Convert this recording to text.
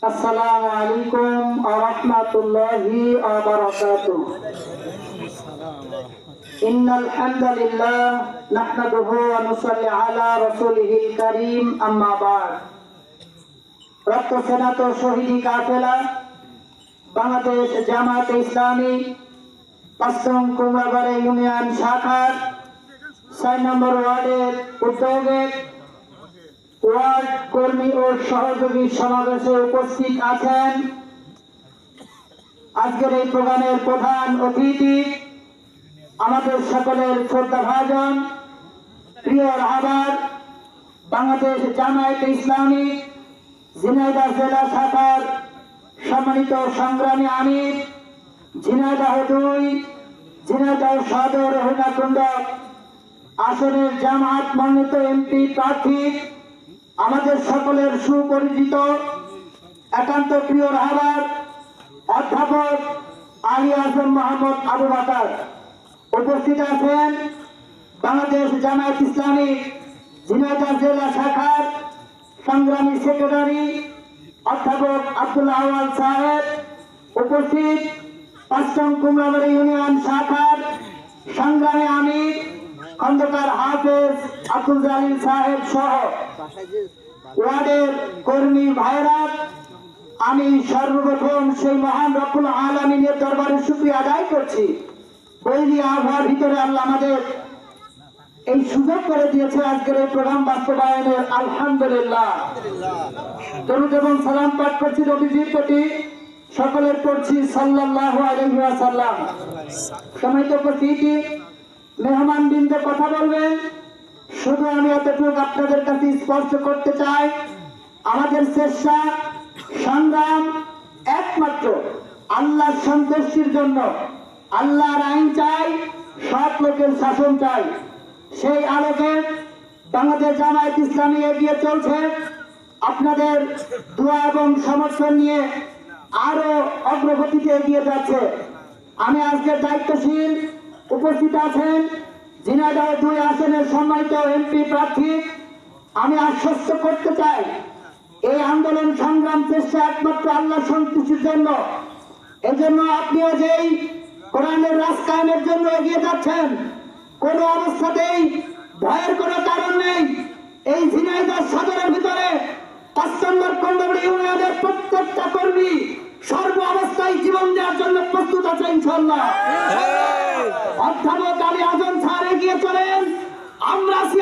আসসালামু আলাইকুম ওয়া রাহমাতুল্লাহি ওয়া বারাকাতুহু। ইন্নাল হামদালিল্লাহ নাহমাদুহু ওয়া নুসাল্লি আলা রাসূলিহিল কারীম, আম্মা বা'দ। রক্ত সেনাত শহীদি কাফেলা বাংলাদেশ জামায়াতে ইসলামী ৫ নং কুমড়াবাড়ি ইউনিয়ন শাখার ৬ নম্বর ওয়ার্ডের উদ্যোগে ওয়ার্ড কর্মী ও সহযোগী সমাবেশে উপস্থিত আছেন আজকের এই প্রোগ্রামের প্রধান অতিথি, আমাদের সকলের শ্রদ্ধাভাজন প্রিয় রাহবার বাংলাদেশ জামায়াতে ইসলামী ঝিনাইদহ জেলা শাখার সম্মানিত সংগ্রামী আমির, ঝিনাইদহ ২, ঝিনাইদহ সদর হরিণাকুণ্ড আসনের জামায়াত মনোনীত এমপি প্রার্থী, আমাদের সকলের সুপরিচিত একান্ত প্রিয় রাহবার অধ্যাপক আলী আজম মোহাম্মদ আবু বকর। উপস্থিত আছেন বাংলাদেশ জামায়াত ইসলামী ঝিনাইদহ জেলা শাখার সংগ্রামী সেক্রেটারি অধ্যাপক আব্দুল্লাহ আওয়াল সাহেব। উপস্থিত ৫ নং কুমড়াবাড়ি ইউনিয়ন শাখার সংগ্রামী আমির খন্দকার হাফেজ আব্দুল জালিল সাহেব সহ ওয়ার্ডের কর্মী ভাইরা, আমি সর্বপ্রথম সেই মহান রব্বুল আলামিনের দরবারে শুকরিয়া আদায় করছি। বৈরী আবহাওয়ার ভিতরে আল্লাহ আমাদের এই সুযোগ করে দিয়েছে আজকের এই প্রোগ্রাম বাস্তবায়নের, আলহামদুলিল্লাহ। দরুদ এবং সালাম পাঠ করছি নবীজির প্রতি, সকলের করছি সাল্লাল্লাহু আলাইহি ওয়াসাল্লাম। সম্মানিত উপস্থিতি, মেহমানবৃন্দ কথা বলবেন, শুধু আমি এতটুকু আপনাদের কাছে স্পষ্ট করতে চাই, আমাদের চেষ্টা সংগ্রাম একমাত্র আল্লাহর সন্তুষ্টির জন্য। আল্লাহর আইন চাই, সৎ লোকের শাসন চাই। সেই আলোকে বাংলাদেশ জামায়াত ইসলামী এগিয়ে চলছে। আপনাদের দোয়া এবং সমর্থন নিয়ে আরো অগ্রগতিতে এগিয়ে যাচ্ছে। আমি আজকের দায়িত্বশীল উপস্থিত আছেন ঝিনাইদহ ২ আসনের সম্মানিত এমপি প্রার্থী। আমি আশ্বস্ত করতে চাই, এই আন্দোলন সংগ্রাম চেষ্টা একমাত্র আল্লাহ সন্তুষ্টির জন্য। এজন্য আপনিও যেই কোরআনের রাজ কায়েমের জন্য এগিয়ে যাচ্ছেন, কোন অবস্থাতেই ভয়ের কোনো কারণ নেই। এই ঝিনাইদহ সদরের ভিতরে ৫ নম্বর কুমড়াবাড়ি ইউনিয়নের প্রত্যেকটা কর্মী সর্ব অবস্থায় জীবন দেওয়ার জন্য প্রস্তুত আছে ইনশাআল্লাহ। অধ্যাপক আলী আজম স্যার এগিয়ে চলেন, আমরা আছি।